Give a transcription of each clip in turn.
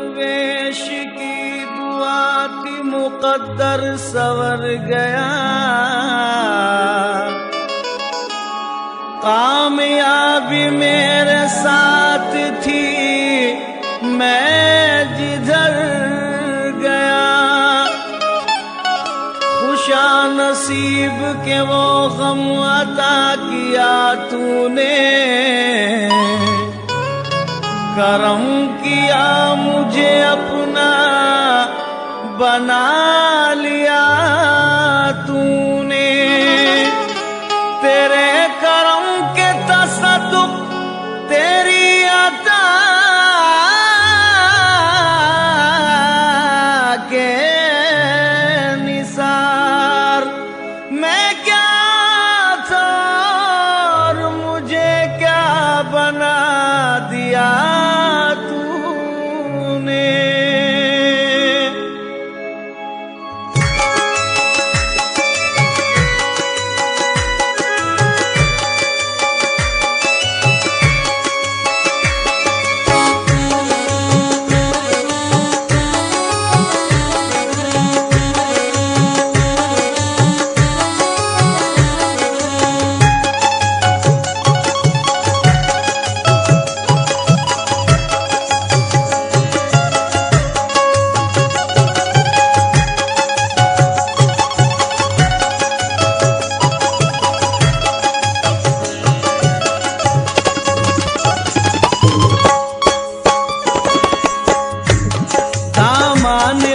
दरवेश की दुआ थी मुकद्दर सवर गया। कामयाबी मेरे साथ थी मैं जिधर गया। खुशा नसीब के वो गम अता किया तूने, करम किया मुझे अपना बना लिया तूने। तेरे करम के तसद्दुक़ तेरी अता के निसार मैं क्या था और मुझे क्या बना दिया तूने।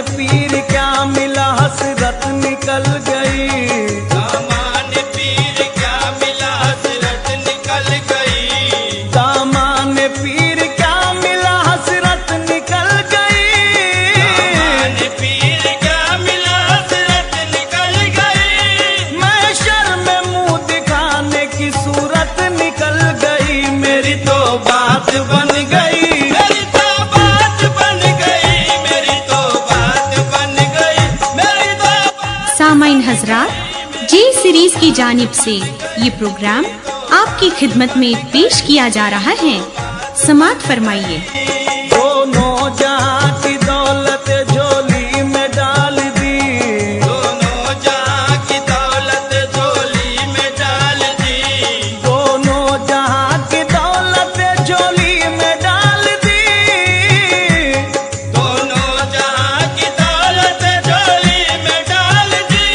पीर क्या मिला हसरत निकल गई। दामान पीर क्या मिला हसरत निकल गई। दामान पीर क्या मिला हसरत निकल गई। दामान पीर क्या मिला हसरत निकल गई। महशर में मुंह दिखाने की सूरत निकल गई। मेरी तो बात बन गई। मेरी तो बात बन गई। मेरी तो बात बन गई। मेरी तो सामाइन हजरात, जी सीरीज की जानिब से ये प्रोग्राम आपकी खिदमत में पेश किया जा रहा है। समाअत फरमाइए। दोनों जहां की दौलत झोली में डाल दी। दोनों जहां की दौलत झोली में डाल दी। दोनों जहां की दौलत झोली में डाल दी। दोनों जहां की दौलत झोली में डाल दी।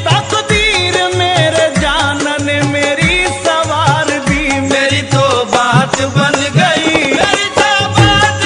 तकदीर मेरे जानन मेरी सवार दी। मेरी तो बात बन गई। मेरी तो बात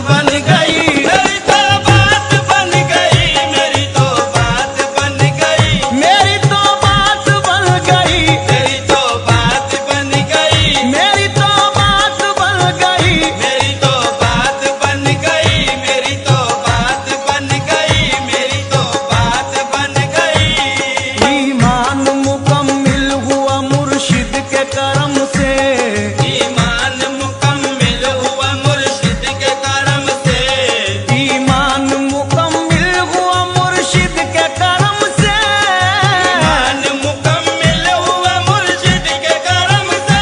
बन गई। मेरी तो बात बन गई, मेरी तो बात बन गई, मेरी तो बात बन गई, मेरी तो बात बन गई, मेरी तो बात बन गई, मेरी तो बात बन गई, मेरी तो बात बन गई, मेरी तो बात बन गई। ईमान मुकम्मिल हुआ मुर्शिद के करम से, ईमान मुकम्मिल हुआ मुर्शिद के करम से, ईमान मुकम्मिल हुआ मुर्शिद के करम से, ईमान मुकम्मिल हुआ मुर्शिद के करम से।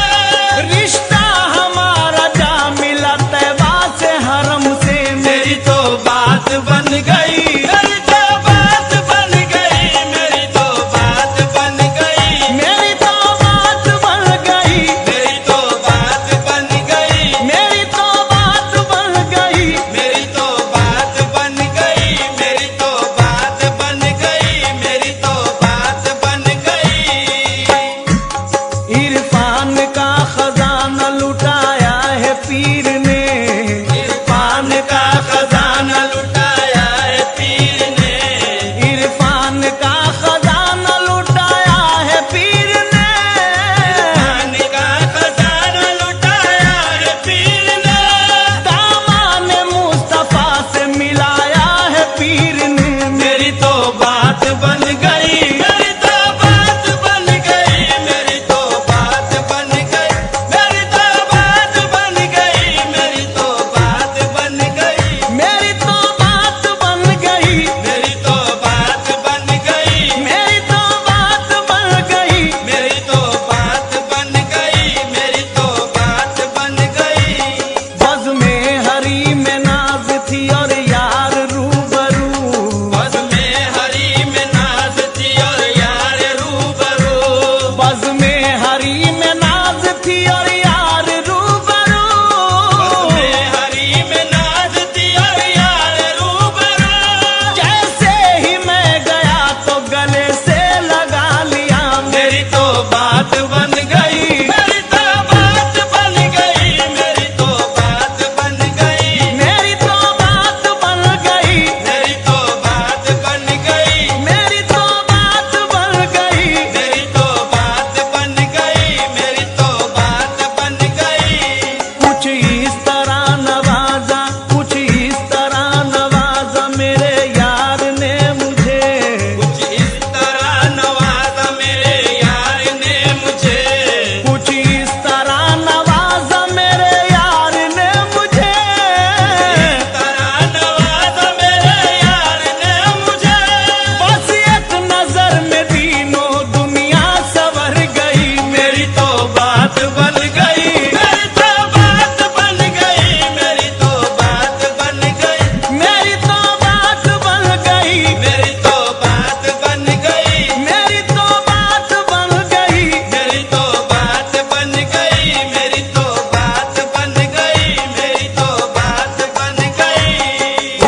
रिश्ता हमारा जा मिला तैबा से हरम से। मेरी तो बात बन गई, मेरी तो बात बन गई, मेरी तो बात बन गई, मेरी तो बात बन गई, मेरी तो बात बन गई, मेरी तो बात बन गई, मेरी तो बात बन गई, मेरी तो बात बन गई, मेरी तो बात बन गई। इरफान का खजाना लुटाया है पीर ने, इरफान का खजाना लुटाया है पीर ने, इरफान का खजाना लुटाया है पीर ने, इरफान का खजाना लुटाया है पीर ने, दामान मुस्तफा से मिलाया है पीर ने। मेरी तो बात बन गई, मेरी तो बात बन गई, मेरी तो बात बन गई, मेरी तो बात बन गई, मेरी तो बात बन गई, मेरी तो बात बन गई, मेरी तो बात बन गई, मेरी तो बात बन गई, मेरी तो बात बन गई, मेरी तो बात बन गई। बज़ में हरी में नाज थी और यार रूबरू, बज़ में हरी में नाज थी और यार रूबरू, बज़ में हरी में नाज थी और यार रूबरू, बज़ में हरी में नाज थी और यार रूबरू। जैसे ही मैं गया तो गले से लगा लिया। मेरी तो बात बन गई, मेरी तो बात बन गई, मेरी तो बात बन गई, मेरी तो बात बन गई, मेरी तो बात बन गई, मेरी तो बात बन गई, मेरी तो बात बन गई, मेरी तो बात बन गई। कुछ इस तरह नवाजा, कुछ इस तरह नवाजा मेरे यार ने मुझे, कुछ इस तरह नवाजा मेरे यार ने मुझे, कुछ इस तरह नवाजा मेरे यार ने मुझे। इस तरह नवाजा मेरे यार ने मुझे। बस एक नजर में तीनों दुनिया सवर गई। मेरी तो बात बन गई, मेरी तो बात बन गई, मेरी तो बात बन गई, मेरी तो बात बन गई, मेरी तो बात बन गई, मेरी तो बात बन गई, मेरी तो बात बन गई, मेरी तो बात बन गई, मेरी तो बात बन गई।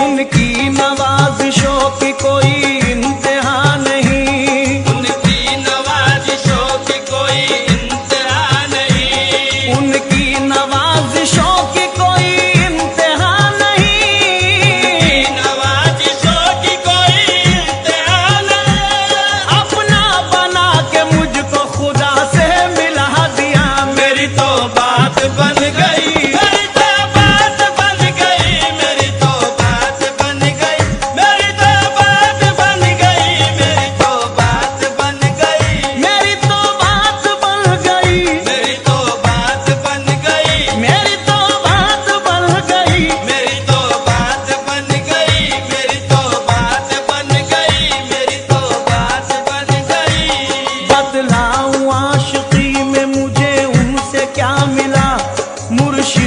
उनकी नवाजिशों की कोई इंतहा नहीं, उनकी नवाजिशों की कोई इंतहा नहीं, उनकी नवाजिशों की कोई इंतहा नहीं। नवाजिशों की कोई इंतहा नहीं। अपना बना के मुझको खुदा से मिला दिया। मेरी तो बात बन गई, मेरी तो बात बन गई, मेरी तो बात बन गई, मेरी तो बात बन गई, मेरी तो बात बन गई, मेरी तो बात बन गई, मेरी तो बात बन गई, मेरी तो बात बन गई, मेरी तो बात बन गई, मेरी तो बात बन गई, मेरी तो बात बन गई। बतलाऊं आशिकी में मुझे उनसे क्या मिला। मुर्शिद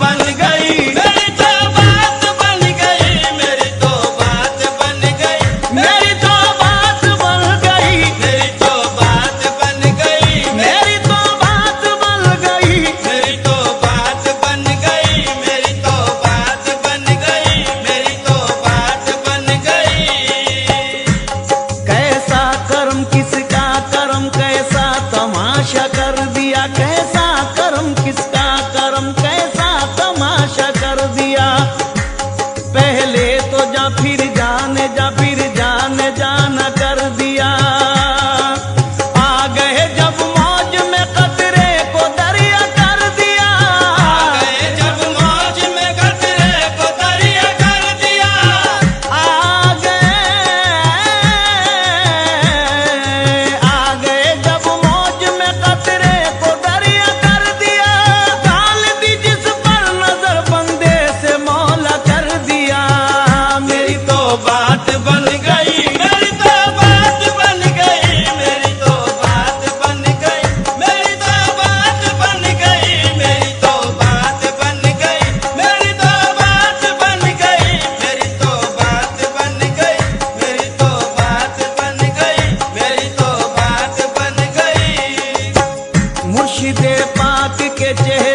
बन गई, मेरी तो बात बन गई, मेरी तो बात बन गई, मेरी तो बात बन गई, मेरी तो बात बन गई, मेरी तो बात बन गई, मेरी तो बात बन गई, मेरी तो बात बन गई, मेरी तो बात बन गई। कैसा कर्म किसका कर्म कैसा तमाशा कर दिया, कैसा कर्म किसका कर्म कैसा तमाशा कर दिया। पहले तो जा फिर जाने जा फिर जाने जाना कर दिया। आ गए जब मौज में कतरे को दरिया कर दिया। आ गए जब मौज में कतरे को दरिया कर दिया। आ गए जब मौज में कतरे को दरिया कर दिया। डाल दी जिस पर नजर बंदे से मौला कर दिया। मेरी तो बात बन गई, मेरी तो बात बन गई, मेरी तो बात बन गई, मेरी तो बात बन गई, मेरी तो बात बन गई, मेरी तो बात बन गई, मेरी तो बात बन गई, मेरी तो बात बन गई, मेरी तो बात बन गई। मुर्शिदे पाक के चेहरे